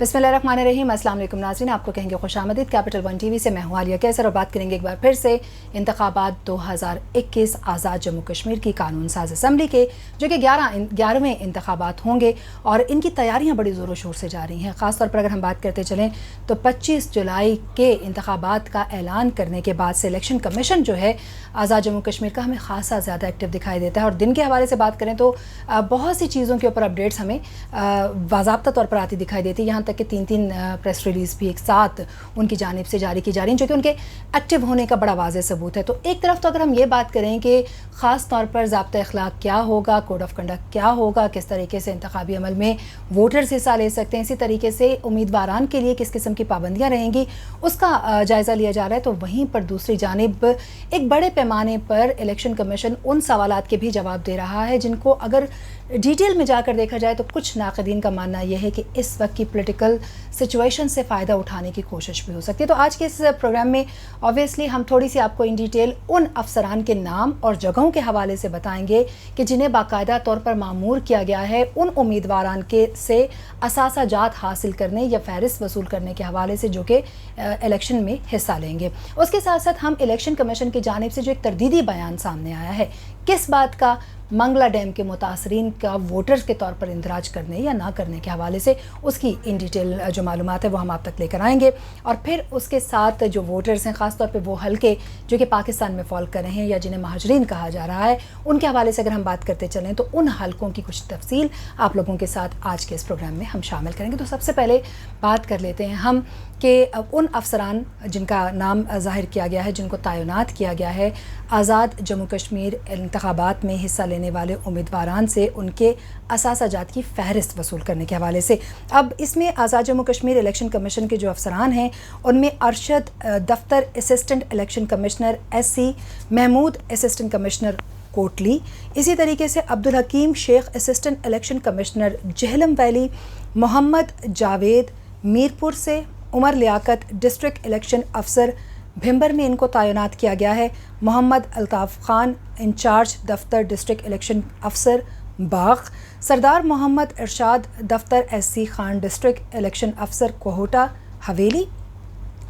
बिस्मिल्लाहिर्रहमानिर्रहीम। अस्सलाम वालेकुम नाज़रीन, आपको कहेंगे खुशामदीद। कैपिटल वन टीवी से मैं हूँ आलिया कैसर और बात करेंगे एक बार फिर से इंतखाबात 2021 आज़ाद जम्मू कश्मीर की कानून साज असम्बली के, जो कि 11वें इंतखाबात होंगे और इनकी तैयारियाँ बड़ी ज़ोरों शोर से जा रही हैं। ख़ास तौर पर अगर हम बात करते चलें तो 25 जुलाई के इंतखाबात का ऐलान करने के बाद से इलेक्शन कमीशन जो है आज़ाद जम्मू कश्मीर का हमें खासा ज़्यादा एक्टिव दिखाई देता है। और दिन के हवाले से बात करें तो बहुत सी चीज़ों के ऊपर अपडेट्स हमें बाज़ाब्ता तौर पर आती दिखाई देती है। यहाँ तक कि 3 प्रेस रिलीज़ भी एक साथ उनकी जानिब से जारी की जा रही हैं, जो कि उनके एक्टिव होने का बड़ा वाज़ेह सबूत है। तो एक तरफ तो अगर हम ये बात करें कि ख़ास तौर पर ज़ाब्ता अखलाक क्या होगा, कोड ऑफ कंडक्ट क्या होगा, किस तरीके से इंतखाबी अमल में वोटर्स हिस्सा ले सकते हैं, इसी तरीके से उम्मीदवारान के लिए किस किस्म की पाबंदियाँ रहेंगी, उसका जायज़ा लिया जा रहा है। तो वहीं पर दूसरी जानिब एक बड़े पैमाने पर इलेक्शन कमीशन उन सवालात के भी जवाब दे रहा है जिनको अगर डिटेल में जाकर देखा जाए तो कुछ नाक़दीन का मानना यह है कि इस वक्त की पॉलिटिकल सिचुएशन से फ़ायदा उठाने की कोशिश भी हो सकती है। तो आज के इस प्रोग्राम में ऑब्वियसली हम थोड़ी सी आपको इन डिटेल उन अफसरान के नाम और जगहों के हवाले से बताएंगे कि जिन्हें बाकायदा तौर पर मामूर किया गया है उन उम्मीदवारान के से असासा जात हासिल करने या फहरिस्त वसूल करने के हवाले से, जो कि इलेक्शन में हिस्सा लेंगे। उसके साथ साथ हम इलेक्शन कमीशन की जानिब से जो एक तरदीदी बयान सामने आया है, किस बात का, मंगला डैम के मुतासरीन का वोटर्स के तौर पर इंदराज करने या ना करने के हवाले से उसकी इन डिटेल जो मालूमात है वो हम आप तक लेकर आएंगे। और फिर उसके साथ जो वोटर्स हैं, ख़ास तौर पे वो हल्के जो कि पाकिस्तान में फॉल कर रहे हैं या जिन्हें महाजरीन कहा जा रहा है, उनके हवाले से अगर हम बात करते चलें तो उन हल्कों की कुछ तफसील आप लोगों के साथ आज के इस प्रोग्राम में हम शामिल करेंगे। तो सबसे पहले बात कर लेते हैं हम कि उन अफसरान जिनका नाम ज़ाहिर किया गया है, जिनको तैनात किया गया है आज़ाद जम्मू कश्मीर इंतखाबात में हिस्सा लेने वाले उम्मीदवारान से उनके असासा जात की फहरिस्त वसूल करने के हवाले से। अब इसमें आज़ाद जम्मू कश्मीर इलेक्शन कमीशन के जो अफसरान हैं उनमें अरशद दफ्तर assistant election commissioner SC, Mahmood assistant commissioner Kotli, इसी तरीके से Abdul Hakeem Sheikh assistant election commissioner Jhelum valley, Mohammad Javed Mirpur से, उमर लियाकत डिस्ट्रिक्ट इलेक्शन अफसर भिम्बर में इनको तैनात किया गया है, मोहम्मद अल्ताफ़ खान इंचार्ज दफ्तर डिस्ट्रिक्ट इलेक्शन अफसर बाग, सरदार मोहम्मद इरशाद दफ्तर SC खान डिस्ट्रिक्ट इलेक्शन अफसर कोहोटा हवेली,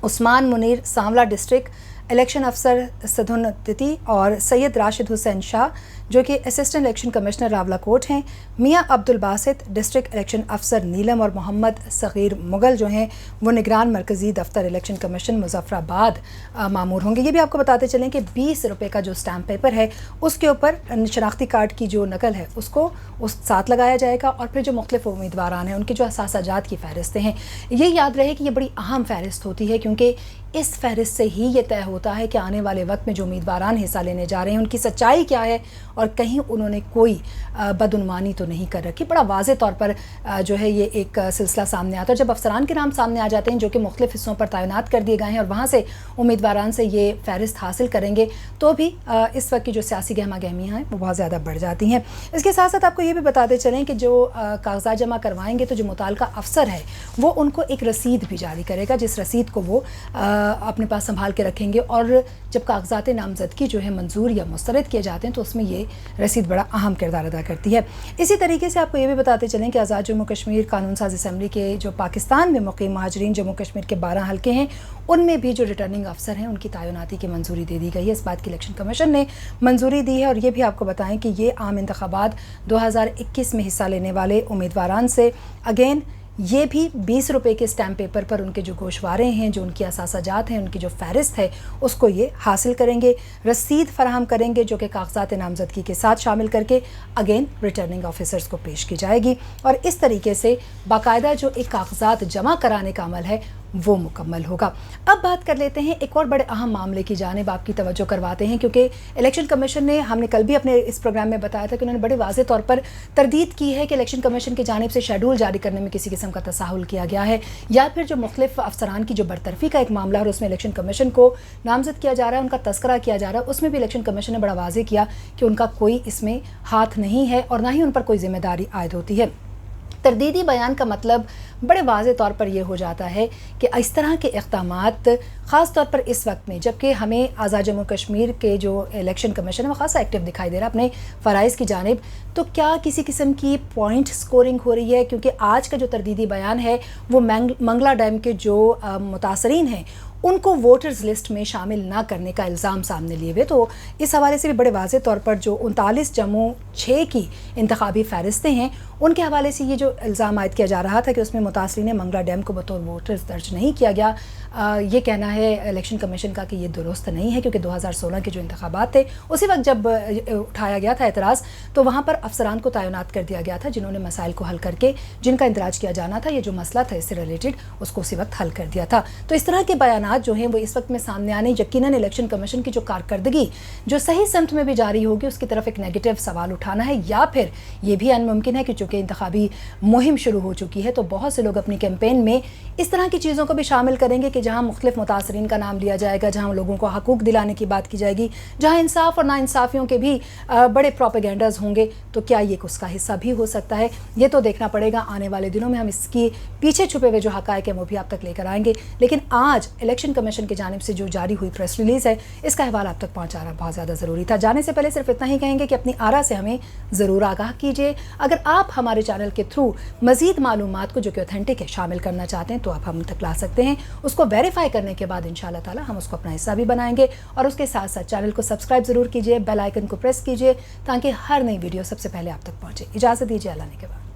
उस्मान मुनीर सांवला डिस्ट्रिक्ट इलेक्शन अफसर सदुनती और सैयद राशिद हुसैन शाह जो कि असिस्टेंट इलेक्शन कमिश्नर रावलाकोट हैं, मियाँ अब्दुल बासित डिस्ट्रिक्ट इलेक्शन अफसर नीलम और मोहम्मद सग़ीर मुगल जो हैं वो निगरान मरकज़ी दफ्तर इलेक्शन कमीशन मुज़फ़्फ़राबाद मामूर होंगे। ये भी आपको बताते चलें कि 20 रुपये का जो स्टैम्प पेपर है उसके ऊपर शनाख्ती कार्ड की जो नकल है उसको उस साथ लगाया जाएगा और फिर जो मुख्तलिफ उम्मीदवारान हैं उनकी जो असासा जात की फ़हरिस्तें हैं, ये याद रहे कि ये बड़ी अहम फ़हरिस्त होती है क्योंकि इस फहरिस्त से ही ये तय होता है कि आने वाले वक्त में जो उम्मीदवारान हिस्सा लेने जा रहे हैं उनकी सच्चाई क्या है और कहीं उन्होंने कोई बदउनवानी तो नहीं कर रखी। बड़ा वाज़े तौर पर जो है ये एक सिलसिला सामने आता है। जब अफसरान के नाम सामने आ जाते हैं जो कि मुख्तलिफ हिस्सों पर तैनात कर दिए गए हैं और वहाँ से उम्मीदवारान से ये फहरिस्त हासिल करेंगे तो भी इस वक्त की जो सियासी गहमा गहमियाँ हैं वो बहुत ज़्यादा बढ़ जाती हैं। इसके साथ साथ आपको ये भी बताते चलें कि जो कागजात जमा करवाएंगे तो जो मुताल्लिका अफसर है वो उनको एक रसीद भी जारी करेगा, जिस रसीद को वो अपने पास संभाल के रखेंगे और जब कागजात नामजदगी जो है मंजूर या मुस्तरद किए जाते हैं तो उसमें ये रसीद बड़ा अहम किरदार अदा करती है। इसी तरीके से आपको ये भी बताते चलें कि आज़ाद जम्मू कश्मीर कानून साज असम्बली के जो पाकिस्तान में मुक़ीम महाजरीन जम्मू कश्मीर के 12 हल्के हैं उनमें भी जो रिटर्निंग अफसर हैं उनकी तैनाती की मंजूरी दे दी गई है। इस बात की इलेक्शन कमीशन ने मंजूरी दी है और ये भी आपको बताएं कि ये आम इंतखाबात 2021 में हिस्सा लेने वाले उम्मीदवारान से अगेन ये भी 20 रुपये के स्टैम्प पेपर पर उनके जो गोशवारे हैं, जो उनकी असासा जात हैं, उनकी जो फहरिस्त है उसको ये हासिल करेंगे, रसीद फराहम करेंगे जो कि कागजात नामजदगी के साथ शामिल करके अगेन रिटर्निंग ऑफिसर्स को पेश की जाएगी और इस तरीके से बाकायदा जो एक कागजात जमा कराने का अमल है वो मुकम्मल होगा। अब बात कर लेते हैं एक और बड़े अहम मामले की जानिब आपकी तवज्जो करवाते हैं क्योंकि इलेक्शन कमीशन ने, हमने कल भी अपने इस प्रोग्राम में बताया था कि उन्होंने बड़े वाज़े तौर पर तरदीद की है कि इलेक्शन कमीशन की जानिब से शेड्यूल जारी करने में किसी किस्म का तसाहुल किया गया है या फिर जो मुख्तलिफ अफसरान की जो बरतरफी का एक मामला है और उसमें इलेक्शन कमीशन को नामजद किया जा रहा है, उनका तस्करा किया जा रहा है, उसमें भी इलेक्शन कमीशन ने बड़ा वाज़े किया कि उनका कोई इसमें हाथ नहीं है और ना ही उन पर कोई जिम्मेदारी आयद होती है। تردیدی بیان کا مطلب بڑے واضح طور پر یہ ہو جاتا ہے کہ اس طرح کے اقدامات خاص طور پر اس وقت میں جب کہ ہمیں آزاد جموں کشمیر کے جو الیکشن کمیشن ہے وہ خاصا ایکٹیو دکھائی دے رہا ہے اپنے فرائض کی جانب، تو کیا کسی قسم کی پوائنٹ سکورنگ ہو رہی ہے؟ کیونکہ آج کا جو تردیدی بیان ہے وہ منگلا ڈیم کے جو متاثرین ہیں ان کو ووٹرز لسٹ میں شامل نہ کرنے کا الزام سامنے لیے ہوئے، تو اس حوالے سے بھی بڑے واضح طور پر جو 39 جموں 6 کی انتخابی فہرستیں ہیں ان کے حوالے سے یہ جو الزام عائد کیا جا رہا تھا کہ اس میں متاثرین منگلا ڈیم کو بطور ووٹرز درج نہیں کیا گیا، یہ کہنا ہے الیکشن کمیشن کا کہ یہ درست نہیں ہے، کیونکہ 2016 کے جو انتخابات تھے اسی وقت جب اٹھایا گیا تھا اعتراض تو وہاں پر افسران کو تعینات کر دیا گیا تھا جنہوں نے مسائل کو حل کر کے جن کا اندراج کیا جانا تھا، یہ جو مسئلہ تھا اس سے ریلیٹڈ اس کو اسی وقت حل کر دیا تھا۔ تو اس طرح کے بیانات جو ہیں وہ اس وقت میں سامنے آنے یقیناً الیکشن کمیشن کی جو کارکردگی جو صحیح سمت میں بھی جاری ہوگی اس کی طرف ایک نیگیٹو سوال اٹھانا ہے، یا پھر یہ بھی ان ممکن ہے کہ چونکہ انتخابی مہم شروع ہو چکی ہے تو بہت سے لوگ اپنی کیمپین میں اس طرح کی چیزوں کو بھی شامل کریں گے کہ جہاں مختلف متاثرین کا نام لیا جائے گا، جہاں لوگوں کو حقوق دلانے کی بات کی جائے گی، جہاں انصاف اور ناانصافیوں کے بھی بڑے پروپیگنڈاز ہوں گے، تو کیا یہ اس کا حصہ بھی ہو سکتا ہے؟ یہ تو دیکھنا پڑے گا آنے والے دنوں میں، ہم اس کی پیچھے چھپے ہوئے جو حقائق ہیں وہ بھی آپ تک لے کر آئیں گے، لیکن آج الیکشن کمیشن کی جانب سے جو جاری ہوئی پریس ریلیز ہے اس کا حوالہ آپ تک پہنچانا بہت زیادہ ضروری تھا۔ جانے سے پہلے صرف اتنا ہی کہیں گے کہ اپنی آرا سے ہمیں ضرور آگاہ کیجیے۔ اگر آپ ہمارے چینل کے تھرو مزید معلومات کو جو کہ اوتھینٹک ہے شامل کرنا چاہتے ہیں تو آپ ہم تک لا سکتے ہیں، اس کو ویریفائی کرنے کے بعد انشاءاللہ تعالی ہم اس کو اپنا حصہ بھی بنائیں گے، اور اس کے ساتھ ساتھ چینل کو سبسکرائب ضرور کیجیے، بیل آئیکن کو پریس کیجیے تاکہ ہر نئی ویڈیو سب سے پہلے آپ تک پہنچے۔ اجازت دیجیے، اللہ نے کے بعد۔